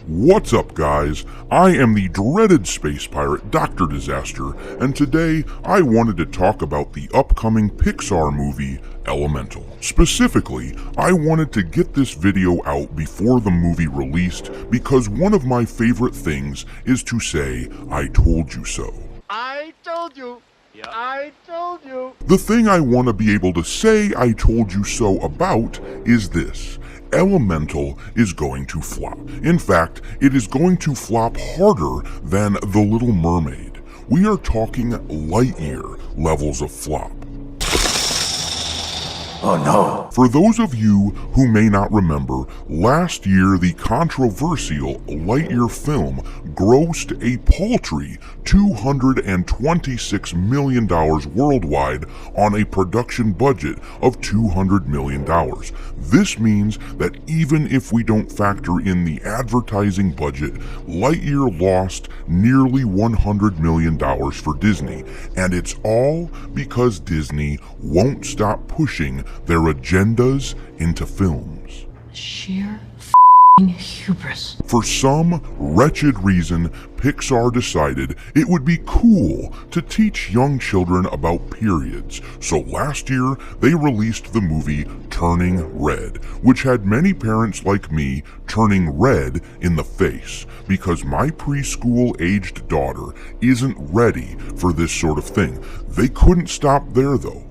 What's up, guys? I am the dreaded space pirate Dr. Disaster, and today I wanted to talk about the upcoming Pixar movie, Elemental. Specifically, I wanted to get this video out before the movie released because one of my favorite things is to say, I told you so. I told you. Yep. I told you. The thing I want to be able to say I told you so about is this. Elemental is going to flop. In fact, it is going to flop harder than The Little Mermaid. We are talking light year levels of flop. Oh no. For those of you who may not remember, last year the controversial Lightyear film grossed a paltry $226 million worldwide on a production budget of $200 million. This means that even if we don't factor in the advertising budget, Lightyear lost nearly $100 million for Disney, and it's all because Disney won't stop pushing their agendas into films. Sheer f***ing hubris. For some wretched reason, Pixar decided it would be cool to teach young children about periods, so last year they released the movie Turning Red, which had many parents like me turning red in the face because my preschool-aged daughter isn't ready for this sort of thing. They couldn't stop there though.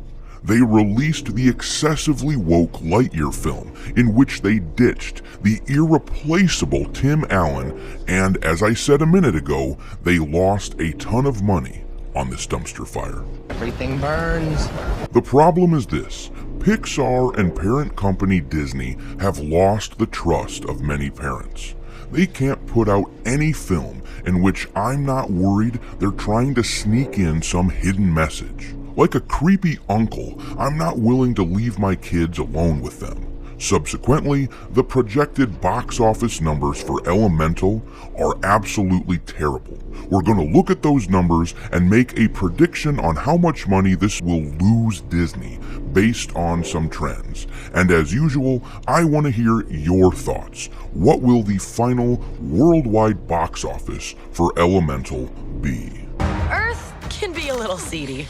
They released the excessively woke Lightyear film, in which they ditched the irreplaceable Tim Allen, and as I said a minute ago, they lost a ton of money on this dumpster fire. Everything burns. The problem is this. Pixar and parent company Disney have lost the trust of many parents. They can't put out any film in which I'm not worried they're trying to sneak in some hidden message. Like a creepy uncle, I'm not willing to leave my kids alone with them. Subsequently, the projected box office numbers for Elemental are absolutely terrible. We're going to look at those numbers and make a prediction on how much money this will lose Disney based on some trends. And as usual, I want to hear your thoughts. What will the final worldwide box office for Elemental be? Earth can be a little seedy.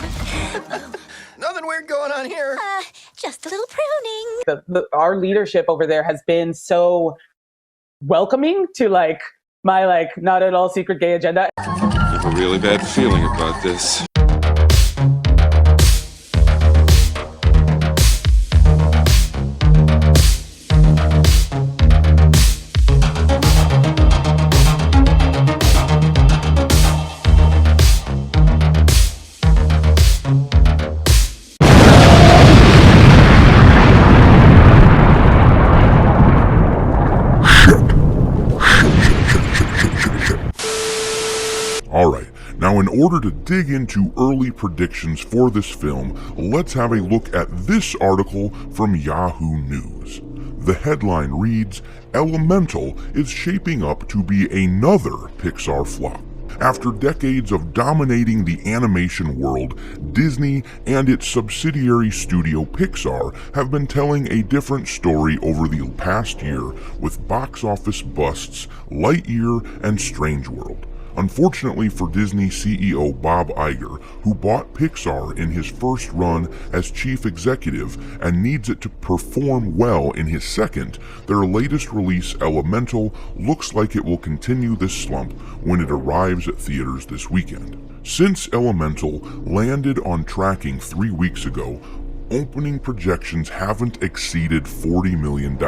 Nothing weird going on here. Just a little pruning. Our leadership over there has been so welcoming to my not at all secret gay agenda. I have a really bad feeling about this. Alright, now in order to dig into early predictions for this film, let's have a look at this article from Yahoo News. The headline reads, Elemental is shaping up to be another Pixar flop. After decades of dominating the animation world, Disney and its subsidiary studio Pixar have been telling a different story over the past year with box office busts Lightyear and Strange World. Unfortunately for Disney CEO Bob Iger, who bought Pixar in his first run as chief executive and needs it to perform well in his second, their latest release, Elemental, looks like it will continue this slump when it arrives at theaters this weekend. Since Elemental landed on tracking 3 weeks ago, opening projections haven't exceeded $40 million,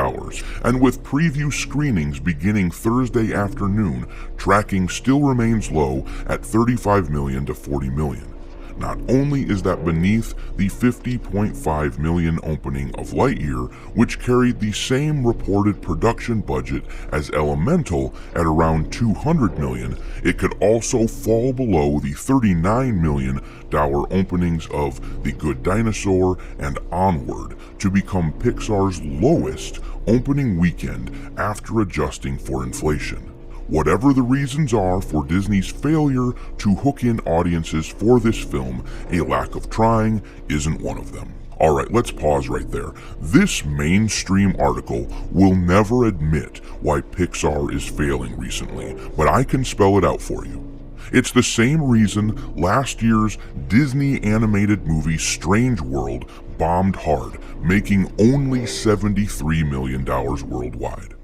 and with preview screenings beginning Thursday afternoon, tracking still remains low at $35 million to $40 million. Not only is that beneath the $50.5 million opening of Lightyear, which carried the same reported production budget as Elemental at around $200 million, it could also fall below the $39 million openings of The Good Dinosaur and Onward to become Pixar's lowest opening weekend after adjusting for inflation. Whatever the reasons are for Disney's failure to hook in audiences for this film, a lack of trying isn't one of them. Alright, let's pause right there. This mainstream article will never admit why Pixar is failing recently, but I can spell it out for you. It's the same reason last year's Disney animated movie Strange World bombed hard, making only $73 million worldwide.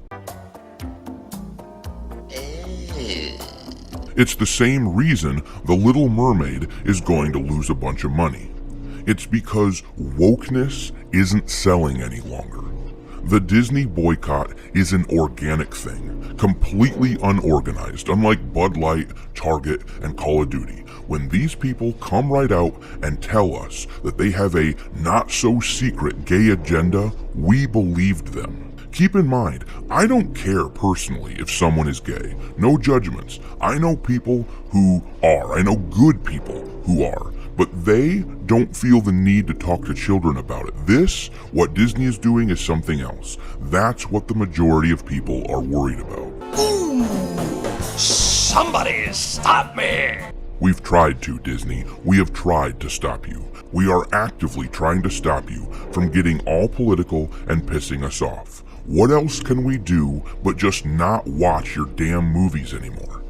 It's the same reason The Little Mermaid is going to lose a bunch of money. It's because wokeness isn't selling any longer. The Disney boycott is an organic thing, completely unorganized, unlike Bud Light, Target, and Call of Duty. When these people come right out and tell us that they have a not-so-secret gay agenda, we believed them. Keep in mind, I don't care personally if someone is gay. No judgments. I know people who are. I know good people who are. But they don't feel the need to talk to children about it. This, what Disney is doing, is something else. That's what the majority of people are worried about. Ooh, somebody stop me! We've tried to, Disney. We have tried to stop you. We are actively trying to stop you from getting all political and pissing us off. What else can we do but just not watch your damn movies anymore?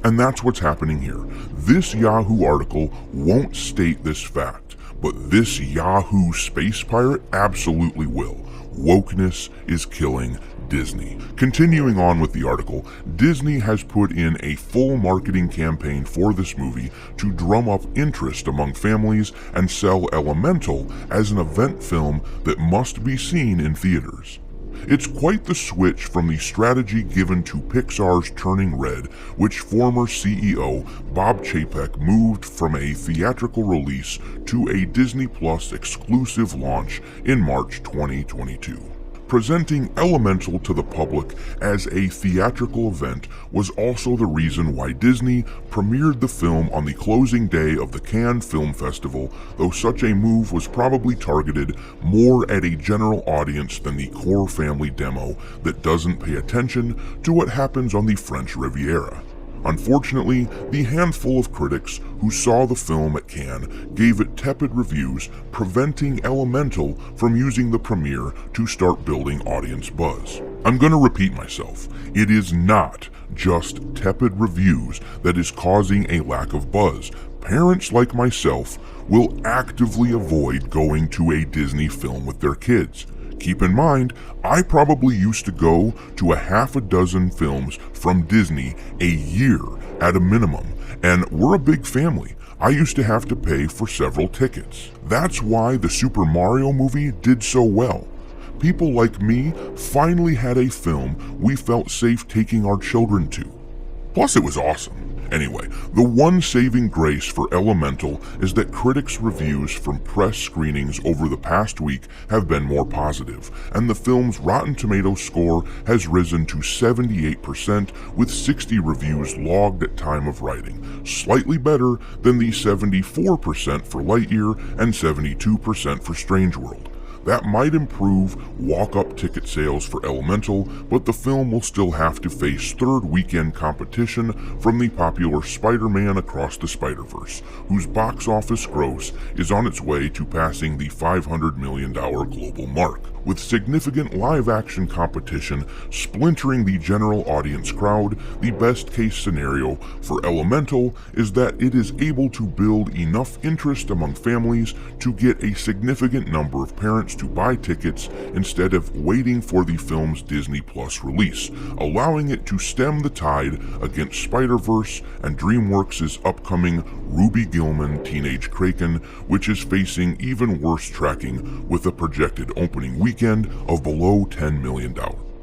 And that's what's happening here. This Yahoo article won't state this fact, but this Yahoo space pirate absolutely will. Wokeness is killing Disney. Continuing on with the article, Disney has put in a full marketing campaign for this movie to drum up interest among families and sell Elemental as an event film that must be seen in theaters. It's quite the switch from the strategy given to Pixar's Turning Red, which former CEO Bob Chapek moved from a theatrical release to a Disney Plus exclusive launch in March 2022. Presenting Elemental to the public as a theatrical event was also the reason why Disney premiered the film on the closing day of the Cannes Film Festival, though such a move was probably targeted more at a general audience than the core family demo that doesn't pay attention to what happens on the French Riviera. Unfortunately, the handful of critics who saw the film at Cannes gave it tepid reviews, preventing Elemental from using the premiere to start building audience buzz. I'm going to repeat myself. It is not just tepid reviews that is causing a lack of buzz. Parents like myself will actively avoid going to a Disney film with their kids. Keep in mind, I probably used to go to a half a dozen films from Disney a year at a minimum, and we're a big family. I used to have to pay for several tickets. That's why the Super Mario movie did so well. People like me finally had a film we felt safe taking our children to. Plus, it was awesome. Anyway, the one saving grace for Elemental is that critics' reviews from press screenings over the past week have been more positive, and the film's Rotten Tomatoes score has risen to 78% with 60 reviews logged at time of writing, slightly better than the 74% for Lightyear and 72% for Strange World. That might improve walk-up ticket sales for Elemental, but the film will still have to face third weekend competition from the popular Spider-Man Across the Spider-Verse, whose box office gross is on its way to passing the $500 million global mark, with significant live-action competition splintering the general audience crowd. The best-case scenario for Elemental is that it is able to build enough interest among families to get a significant number of parents to buy tickets instead of waiting for the film's Disney Plus release, allowing it to stem the tide against Spider-Verse and DreamWorks' upcoming Ruby Gillman Teenage Kraken, which is facing even worse tracking with a projected opening weekend of below $10 million.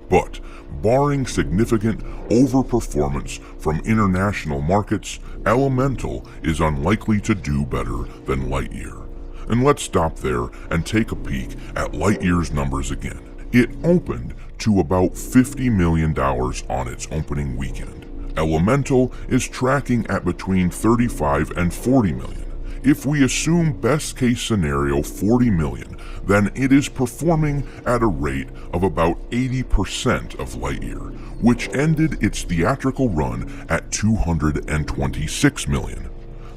But, barring significant overperformance from international markets, Elemental is unlikely to do better than Lightyear. And let's stop there and take a peek at Lightyear's numbers again. It opened to about $50 million on its opening weekend. Elemental is tracking at between 35 and 40 million. If we assume best case scenario 40 million, then it is performing at a rate of about 80% of Lightyear, which ended its theatrical run at 226 million.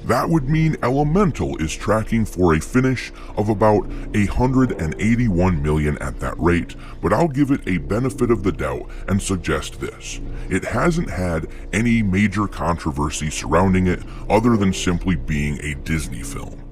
That would mean Elemental is tracking for a finish of about 181 million at that rate, but I'll give it a benefit of the doubt and suggest this. It hasn't had any major controversy surrounding it other than simply being a Disney film.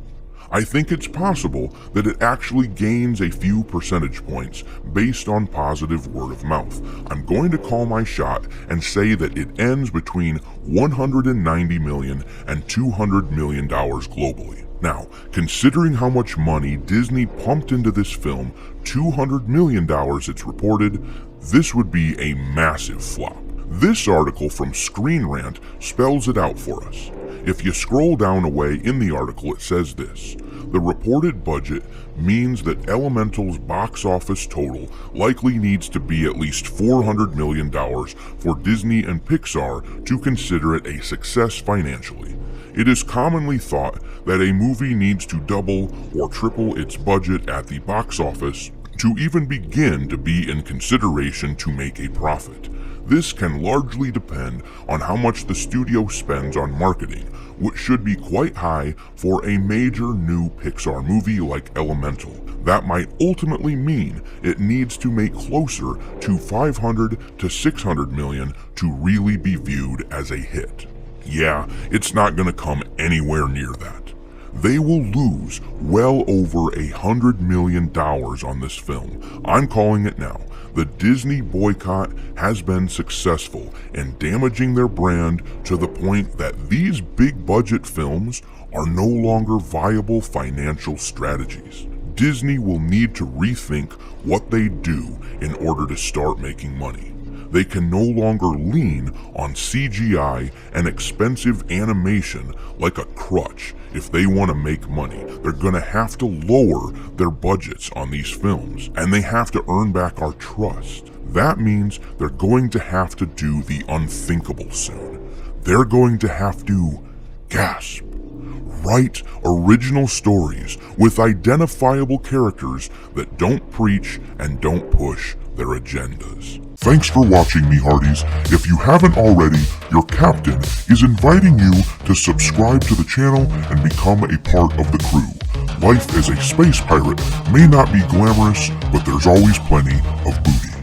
I think it's possible that it actually gains a few percentage points based on positive word of mouth. I'm going to call my shot and say that it ends between $190 million and $200 million globally. Now, considering how much money Disney pumped into this film, $200 million it's reported, this would be a massive flop. This article from Screen Rant spells it out for us. If you scroll down a way in the article, it says this: the reported budget means that Elemental's box office total likely needs to be at least $400 million for Disney and Pixar to consider it a success financially. It is commonly thought that a movie needs to double or triple its budget at the box office to even begin to be in consideration to make a profit. This can largely depend on how much the studio spends on marketing, which should be quite high for a major new Pixar movie like Elemental. That might ultimately mean it needs to make closer to 500 to 600 million to really be viewed as a hit. Yeah, it's not gonna come anywhere near that. They will lose well over $100 million on this film. I'm calling it now. The Disney boycott has been successful in damaging their brand to the point that these big budget films are no longer viable financial strategies. Disney will need to rethink what they do in order to start making money. They can no longer lean on CGI and expensive animation like a crutch if they want to make money. They're going to have to lower their budgets on these films, and they have to earn back our trust. That means they're going to have to do the unthinkable soon. They're going to have to, gasp, write original stories with identifiable characters that don't preach and don't push their agendas. Thanks for watching, me hearties. If you haven't already, your captain is inviting you to subscribe to the channel and become a part of the crew. Life as a space pirate may not be glamorous, but there's always plenty of booty.